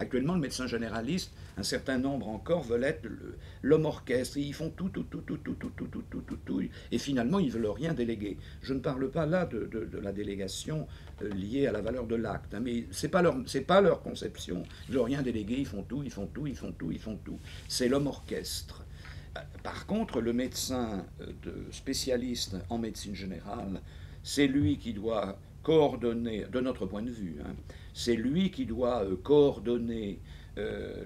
Actuellement, le médecin généraliste, un certain nombre encore veulent être l'homme orchestre. Ils font tout, et finalement, ils ne veulent rien déléguer. Je ne parle pas là de la délégation liée à la valeur de l'acte, hein, mais c'est pas leur conception. Ils ne veulent rien déléguer, ils font tout. C'est l'homme orchestre. Par contre, le médecin spécialiste en médecine générale, c'est lui qui doit coordonner, de notre point de vue, hein, c'est lui qui doit coordonner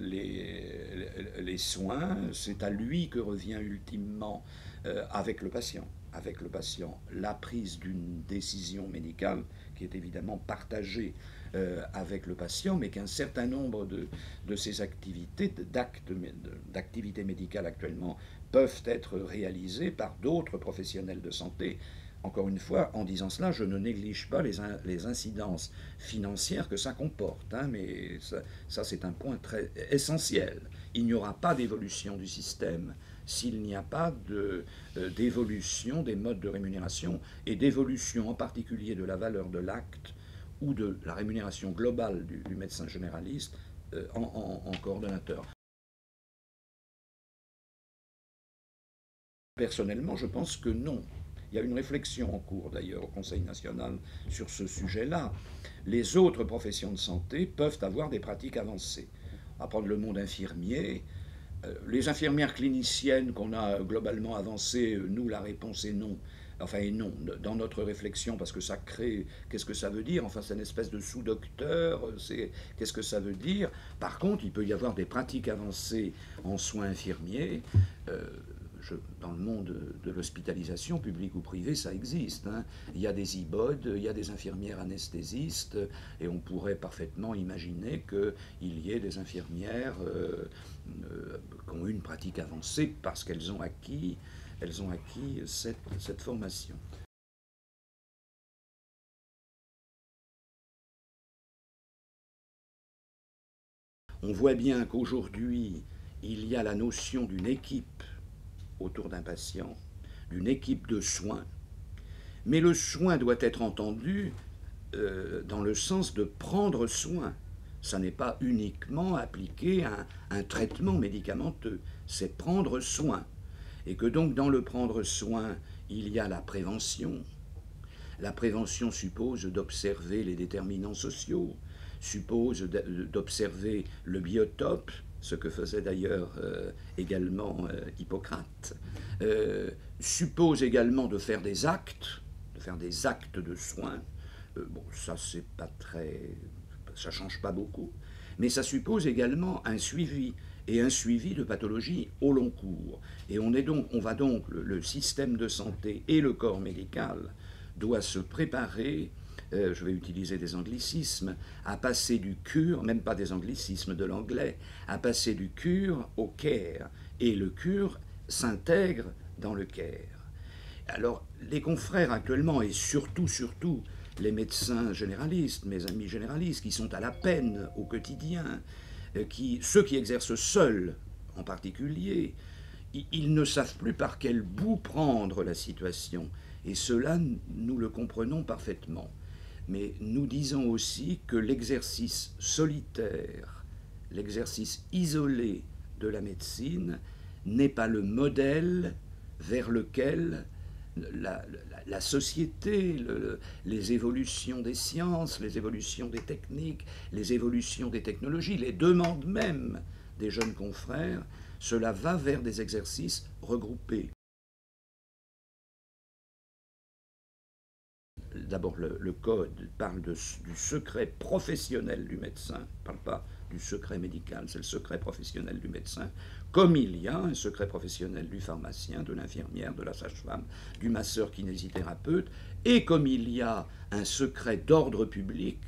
les soins, c'est à lui que revient ultimement avec le patient, la prise d'une décision médicale qui est évidemment partagée avec le patient, mais qu'un certain nombre de ces activités, d'activités médicales actuellement, peuvent être réalisées par d'autres professionnels de santé. Encore une fois, en disant cela, je ne néglige pas les incidences financières que ça comporte, hein, mais ça c'est un point très essentiel. Il n'y aura pas d'évolution du système s'il n'y a pas d'évolution des modes de rémunération et d'évolution en particulier de la valeur de l'acte ou de la rémunération globale du médecin généraliste en coordonnateur. Personnellement, je pense que non. Il y a une réflexion en cours d'ailleurs au Conseil national sur ce sujet-là. Les autres professions de santé peuvent avoir des pratiques avancées. On va prendre le monde infirmier. Les infirmières cliniciennes qu'on a globalement avancées, nous, la réponse est non. Enfin, et non, dans notre réflexion, parce que ça crée, qu'est-ce que ça veut dire? Enfin, c'est une espèce de sous-docteur, qu'est-ce que ça veut dire? Par contre, il peut y avoir des pratiques avancées en soins infirmiers. Dans le monde de l'hospitalisation, publique ou privée, ça existe, hein. Il y a des IBOD, il y a des infirmières anesthésistes, et on pourrait parfaitement imaginer qu'il y ait des infirmières qui ont une pratique avancée parce qu'elles ont acquis cette formation. On voit bien qu'aujourd'hui, il y a la notion d'une équipe autour d'un patient, d'une équipe de soins, mais le soin doit être entendu dans le sens de prendre soin. Ça n'est pas uniquement appliquer un traitement médicamenteux, c'est prendre soin. Et que donc dans le prendre soin, il y a la prévention. La prévention suppose d'observer les déterminants sociaux, suppose d'observer le biotope, ce que faisait d'ailleurs également Hippocrate, suppose également de faire des actes de soins. Bon, ça c'est pas très, ça change pas beaucoup, mais ça suppose également un suivi de pathologie au long cours. Et on va donc le système de santé et le corps médical doit se préparer, je vais utiliser des anglicismes, à passer du cure, même pas des anglicismes, de l'anglais, à passer du cure au care. Et le cure s'intègre dans le care. Alors, les confrères actuellement, et surtout les médecins généralistes, mes amis généralistes, qui sont à la peine au quotidien, ceux qui exercent seuls en particulier, ils ne savent plus par quel bout prendre la situation. Et cela, nous le comprenons parfaitement. Mais nous disons aussi que l'exercice solitaire, l'exercice isolé de la médecine n'est pas le modèle vers lequel la société, les évolutions des sciences, les évolutions des techniques, les évolutions des technologies, les demandes même des jeunes confrères, cela va vers des exercices regroupés. D'abord, le code parle du secret professionnel du médecin, il ne parle pas du secret médical, c'est le secret professionnel du médecin, comme il y a un secret professionnel du pharmacien, de l'infirmière, de la sage-femme, du masseur kinésithérapeute, et comme il y a un secret d'ordre public,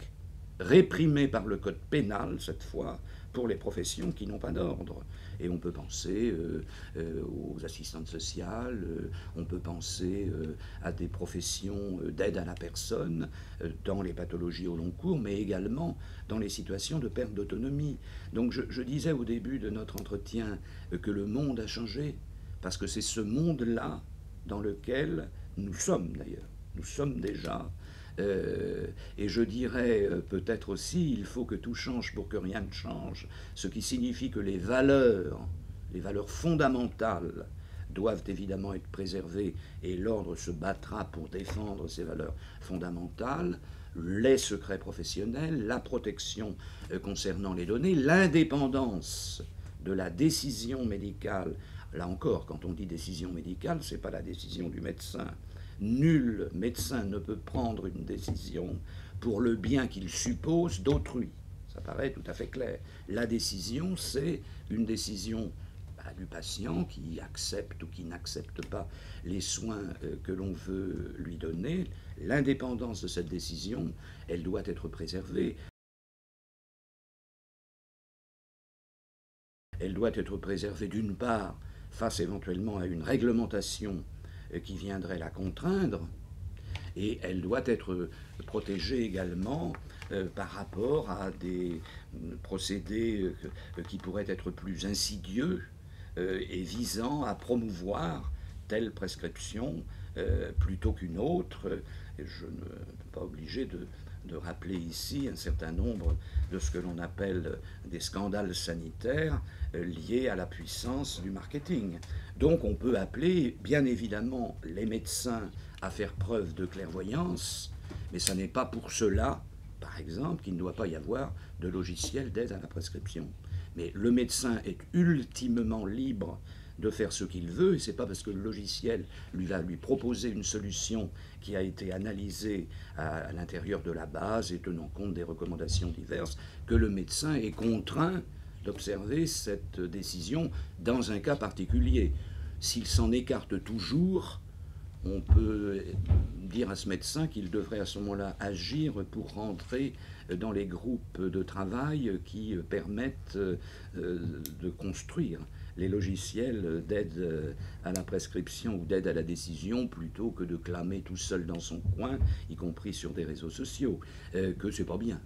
réprimé par le code pénal, cette fois, pour les professions qui n'ont pas d'ordre. Et on peut penser aux assistantes sociales, on peut penser à des professions d'aide à la personne dans les pathologies au long cours, mais également dans les situations de perte d'autonomie. Donc je disais au début de notre entretien que le monde a changé, parce que c'est ce monde-là dans lequel nous sommes d'ailleurs. Nous sommes déjà Et je dirais peut-être aussi, il faut que tout change pour que rien ne change, ce qui signifie que les valeurs fondamentales doivent évidemment être préservées et l'ordre se battra pour défendre ces valeurs fondamentales, les secrets professionnels, la protection concernant les données, l'indépendance de la décision médicale. Là encore, quand on dit décision médicale, ce n'est pas la décision du médecin. Nul médecin ne peut prendre une décision pour le bien qu'il suppose d'autrui. Ça paraît tout à fait clair. La décision, c'est une décision du patient qui accepte ou qui n'accepte pas les soins que l'on veut lui donner. L'indépendance de cette décision, elle doit être préservée. Elle doit être préservée d'une part face éventuellement à une réglementation qui viendrait la contraindre, et elle doit être protégée également par rapport à des procédés qui pourraient être plus insidieux et visant à promouvoir telle prescription plutôt qu'une autre. Je ne suis pas obligé de rappeler ici un certain nombre de ce que l'on appelle des scandales sanitaires liés à la puissance du marketing. Donc on peut appeler bien évidemment les médecins à faire preuve de clairvoyance, mais ça n'est pas pour cela, par exemple, qu'il ne doit pas y avoir de logiciel d'aide à la prescription. Mais le médecin est ultimement libre de faire ce qu'il veut, et ce n'est pas parce que le logiciel va lui proposer une solution qui a été analysée à l'intérieur de la base et tenant compte des recommandations diverses que le médecin est contraint d'observer cette décision dans un cas particulier. S'il s'en écarte toujours, on peut dire à ce médecin qu'il devrait à ce moment-là agir pour rentrer dans les groupes de travail qui permettent de construire les logiciels d'aide à la prescription ou d'aide à la décision, plutôt que de clamer tout seul dans son coin, y compris sur des réseaux sociaux, que c'est pas bien.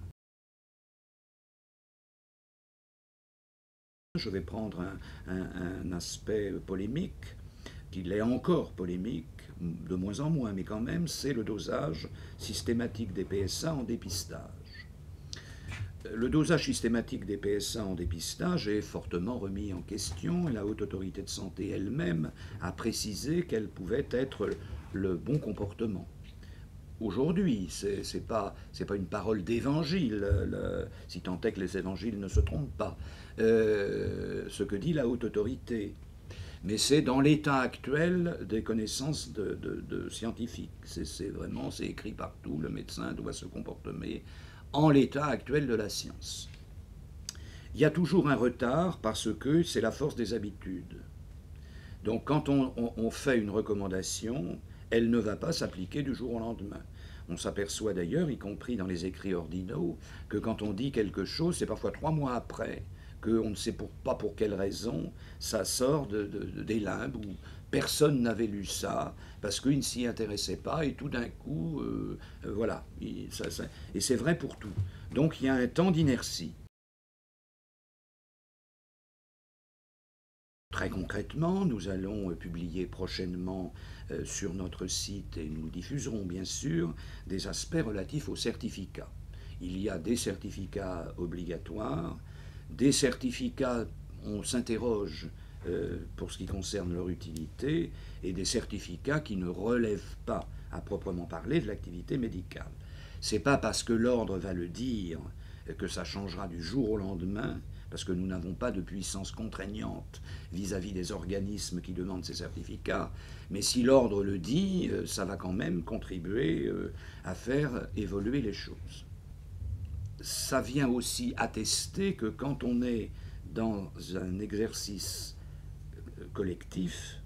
Je vais prendre un aspect polémique, qu'il est encore polémique, de moins en moins, mais quand même, c'est le dosage systématique des PSA en dépistage. Le dosage systématique des PSA en dépistage est fortement remis en question, et la Haute Autorité de Santé elle-même a précisé quel pouvait être le bon comportement. Aujourd'hui, c'est pas une parole d'évangile, si tant est que les évangiles ne se trompent pas, ce que dit la Haute Autorité. Mais c'est dans l'état actuel des connaissances de scientifiques. C'est écrit partout, le médecin doit se comporter en l'état actuel de la science. Il y a toujours un retard parce que c'est la force des habitudes. Donc quand on fait une recommandation, elle ne va pas s'appliquer du jour au lendemain. On s'aperçoit d'ailleurs, y compris dans les écrits ordinaux, que quand on dit quelque chose, c'est parfois 3 mois après qu'on ne sait pas pour quelle raison ça sort des limbes où personne n'avait lu ça, parce qu'il ne s'y intéressait pas, et tout d'un coup, voilà. Et c'est vrai pour tout. Donc il y a un temps d'inertie. Très concrètement, nous allons publier prochainement sur notre site, et nous diffuserons bien sûr, des aspects relatifs aux certificats. Il y a des certificats obligatoires, des certificats, on s'interroge pour ce qui concerne leur utilité, et des certificats qui ne relèvent pas, à proprement parler, de l'activité médicale. C'est pas parce que l'ordre va le dire que ça changera du jour au lendemain, parce que nous n'avons pas de puissance contraignante vis-à-vis des organismes qui demandent ces certificats, mais si l'ordre le dit, ça va quand même contribuer à faire évoluer les choses. Ça vient aussi attester que quand on est dans un exercice collectif,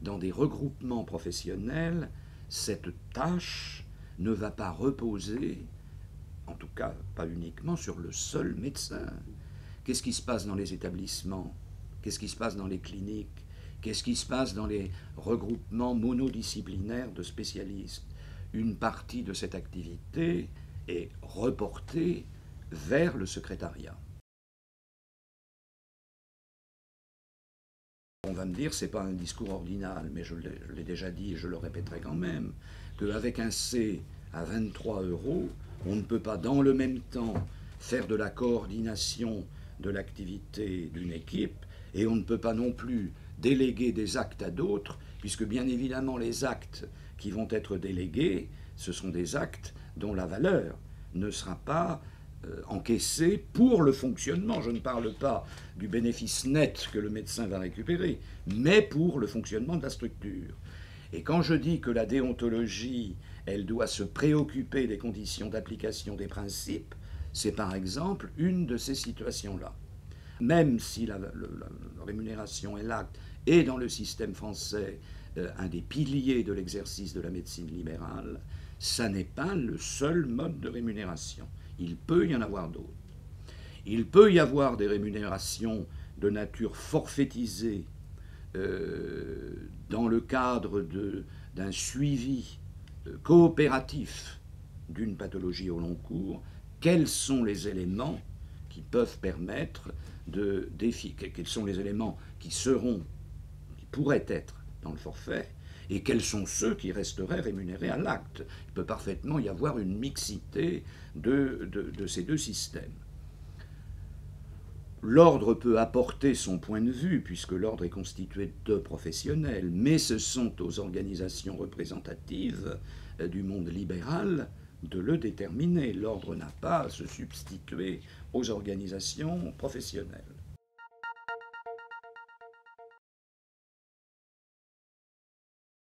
dans des regroupements professionnels, cette tâche ne va pas reposer, en tout cas pas uniquement, sur le seul médecin. Qu'est-ce qui se passe dans les établissements? Qu'est-ce qui se passe dans les cliniques? Qu'est-ce qui se passe dans les regroupements monodisciplinaires de spécialistes? Une partie de cette activité est reportée vers le secrétariat. On va me dire, ce n'est pas un discours ordinal, mais je l'ai déjà dit et je le répéterai quand même, qu'avec un C à 23 euros, on ne peut pas dans le même temps faire de la coordination de l'activité d'une équipe, et on ne peut pas non plus déléguer des actes à d'autres, puisque bien évidemment les actes qui vont être délégués, ce sont des actes dont la valeur ne sera pas encaissée pour le fonctionnement. Je ne parle pas du bénéfice net que le médecin va récupérer, mais pour le fonctionnement de la structure. Et quand je dis que la déontologie, elle doit se préoccuper des conditions d'application des principes, c'est par exemple une de ces situations-là. Même si la rémunération et l'acte est dans le système français un des piliers de l'exercice de la médecine libérale, ça n'est pas le seul mode de rémunération. Il peut y en avoir d'autres. Il peut y avoir des rémunérations de nature forfaitisée dans le cadre d'un suivi coopératif d'une pathologie au long cours. Quels sont les éléments qui peuvent permettre de défier, quels sont les éléments qui pourraient être dans le forfait, et quels sont ceux qui resteraient rémunérés à l'acte. Il peut parfaitement y avoir une mixité de ces deux systèmes. L'ordre peut apporter son point de vue, puisque l'ordre est constitué de professionnels, mais ce sont aux organisations représentatives du monde libéral de le déterminer. L'ordre n'a pas à se substituer aux organisations professionnelles.